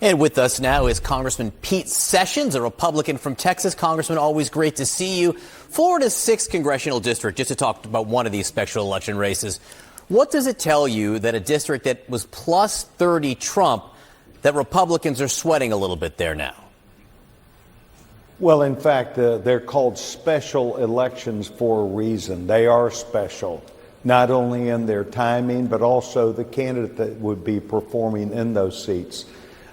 And with us now is Congressman Pete Sessions, a Republican from Texas. Congressman, always great to see you. Florida's 6th congressional district, just to talk about one of these special election races. What does it tell you that a district that was plus 30 Trump, that Republicans are sweating a little bit there now? Well, in fact, they're called special elections for a reason. They are special, not only in their timing, but also the candidate that would be performing in those seats.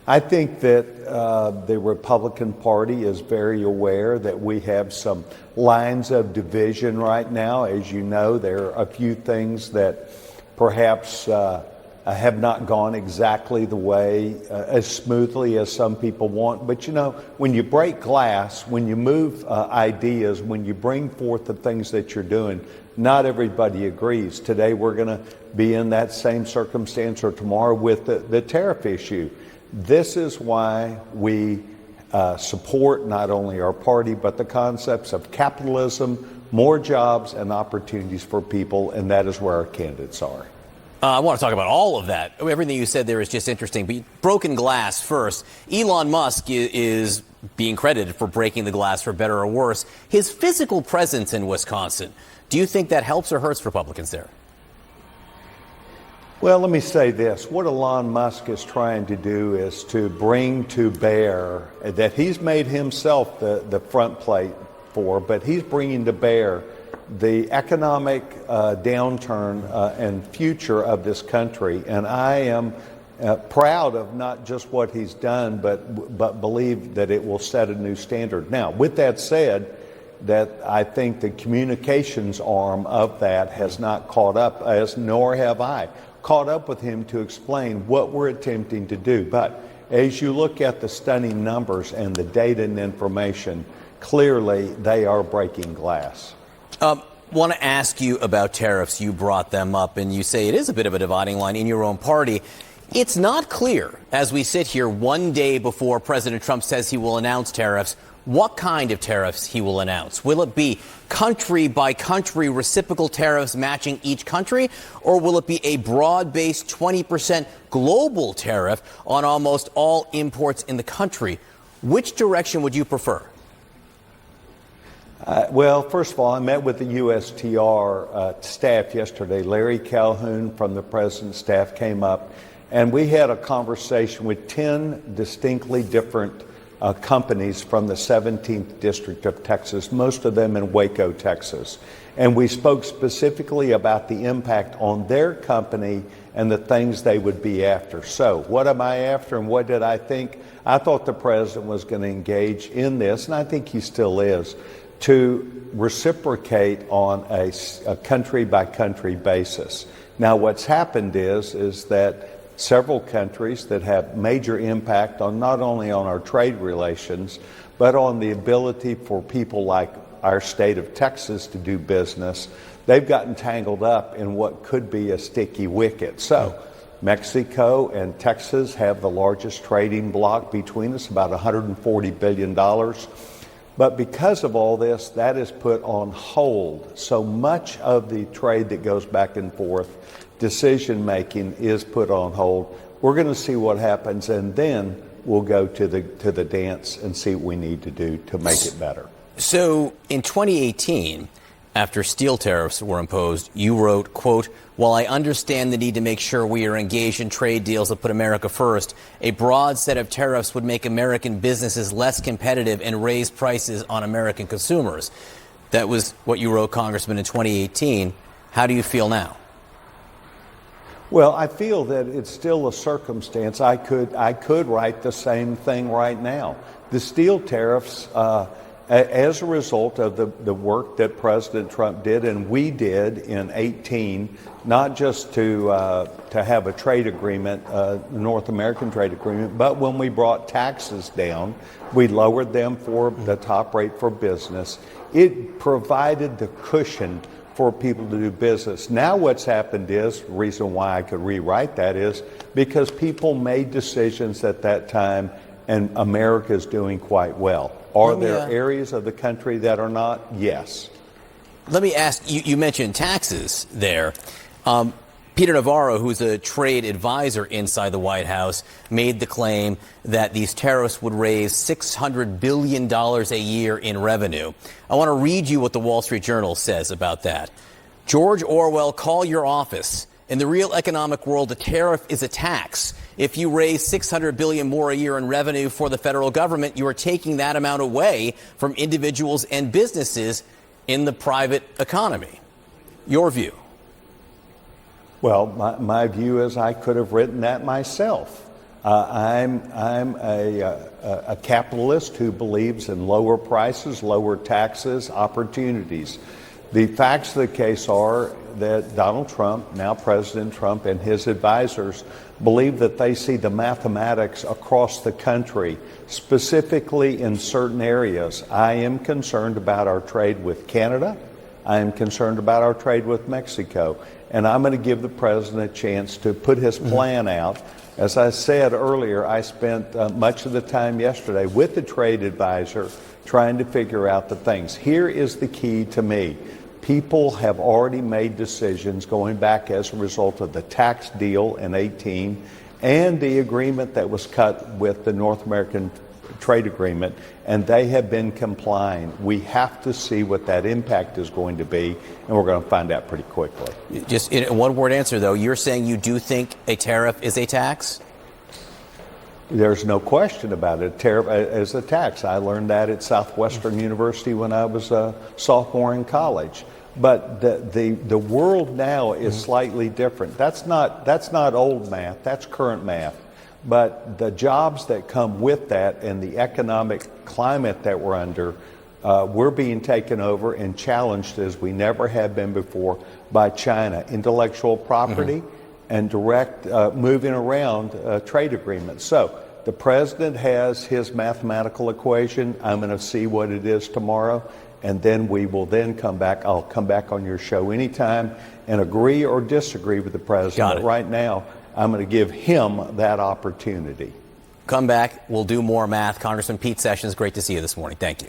I think that the Republican Party is very aware that we have some lines of division right now. As you know, there are a few things that perhaps have not gone exactly the way, as smoothly as some people want. But you know, when you break glass, when you move ideas, when you bring forth the things that you're doing, not everybody agrees. Today we're going to be in that same circumstance, or tomorrow with the tariff issue. This is why we support not only our party, but the concepts of capitalism, more jobs and opportunities for people, and that is where our candidates are. I want to talk about all of that. Everything you said there is just interesting. But broken glass first. Elon Musk is being credited for breaking the glass, for better or worse. His physical presence in Wisconsin, do you think that helps or hurts Republicans there? Well, let me say this. What Elon Musk is trying to do is to bring to bear that he's made himself the front plate for, but he's bringing to bear the economic downturn and future of this country. And I am proud of not just what he's done, but believe that it will set a new standard. Now, with that said, that I think the communications arm of that has not caught up, as nor have I caught up with him to explain what we're attempting to do. But as you look at the stunning numbers and the data and information, clearly they are breaking glass. Want to ask you about tariffs. You brought them up, and you say it is a bit of a dividing line in your own party. It's not clear, as we sit here one day before President Trump says he will announce tariffs, what kind of tariffs he will announce. Will it be country by country reciprocal tariffs matching each country, or will it be a broad-based 20% global tariff on almost all imports in the country? Which direction would you prefer? Well, first of all, I met with the USTR staff yesterday. Larry Calhoun from the president's staff came up, and we had a conversation with 10 distinctly different companies from the 17th District of Texas, most of them in Waco, Texas. And we spoke specifically about the impact on their company and the things they would be after. So what am I after, and what did I think? I thought the president was going to engage in this, and I think he still is, to reciprocate on a country-by-country basis. Now, what's happened is that several countries that have major impact on not only on our trade relations, but on the ability for people like our state of Texas to do business, they've gotten tangled up in what could be a sticky wicket. So Mexico and Texas have the largest trading bloc between us, about $140 billion. But because of all this, that is put on hold. So much of the trade that goes back and forth, decision making, is put on hold. We're going to see what happens, and then we'll go to the dance and see what we need to do to make it better. So in 2018, after steel tariffs were imposed, you wrote, quote, "While I understand the need to make sure we are engaged in trade deals that put America first, a broad set of tariffs would make American businesses less competitive and raise prices on American consumers." That was what you wrote, Congressman, in 2018. How do you feel now? Well, I feel that it's still a circumstance. I could write the same thing right now. The steel tariffs, as a result of the work that President Trump did and we did in 2018, not just to have a trade agreement, North American trade agreement, but when we brought taxes down, we lowered them for the top rate for business. It provided the cushion for people to do business. Now what's happened is, the reason why I could rewrite that is because people made decisions at that time, and America is doing quite well. Are there areas of the country that are not? Yes. Let me ask, you mentioned taxes there. Peter Navarro, who's a trade advisor inside the White House, made the claim that these tariffs would raise $600 billion a year in revenue. I want to read you what the Wall Street Journal says about that. George Orwell, call your office. In the real economic world, a tariff is a tax. If you raise $600 billion more a year in revenue for the federal government, you are taking that amount away from individuals and businesses in the private economy. Your view? Well, my view is I could have written that myself. I'm a capitalist who believes in lower prices, lower taxes, opportunities. The facts of the case are that Donald Trump, now President Trump, and his advisors believe that they see the mathematics across the country, specifically in certain areas. I am concerned about our trade with Canada. I am concerned about our trade with Mexico. And I'm going to give the president a chance to put his plan out. As I said earlier, I spent much of the time yesterday with the trade advisor trying to figure out the things. Here is the key to me. People have already made decisions going back as a result of the tax deal in 18 and the agreement that was cut with the North American trade agreement, and they have been complying. We have to see what that impact is going to be, and we're going to find out pretty quickly. Just in a one-word answer, though, you're saying you do think a tariff is a tax? There's no question about it. A tariff is a tax. I learned that at Southwestern University when I was a sophomore in college. But the world now is slightly different. That's not old math. That's current math. But the jobs that come with that and the economic climate that we're under, we're being taken over and challenged as we never have been before by China. Intellectual property and direct moving around trade agreements. So the president has his mathematical equation. I'm going to see what it is tomorrow. And then we will then come back. I'll come back on your show anytime and agree or disagree with the president. But right now, I'm going to give him that opportunity. Come back. We'll do more math. Congressman Pete Sessions, great to see you this morning. Thank you.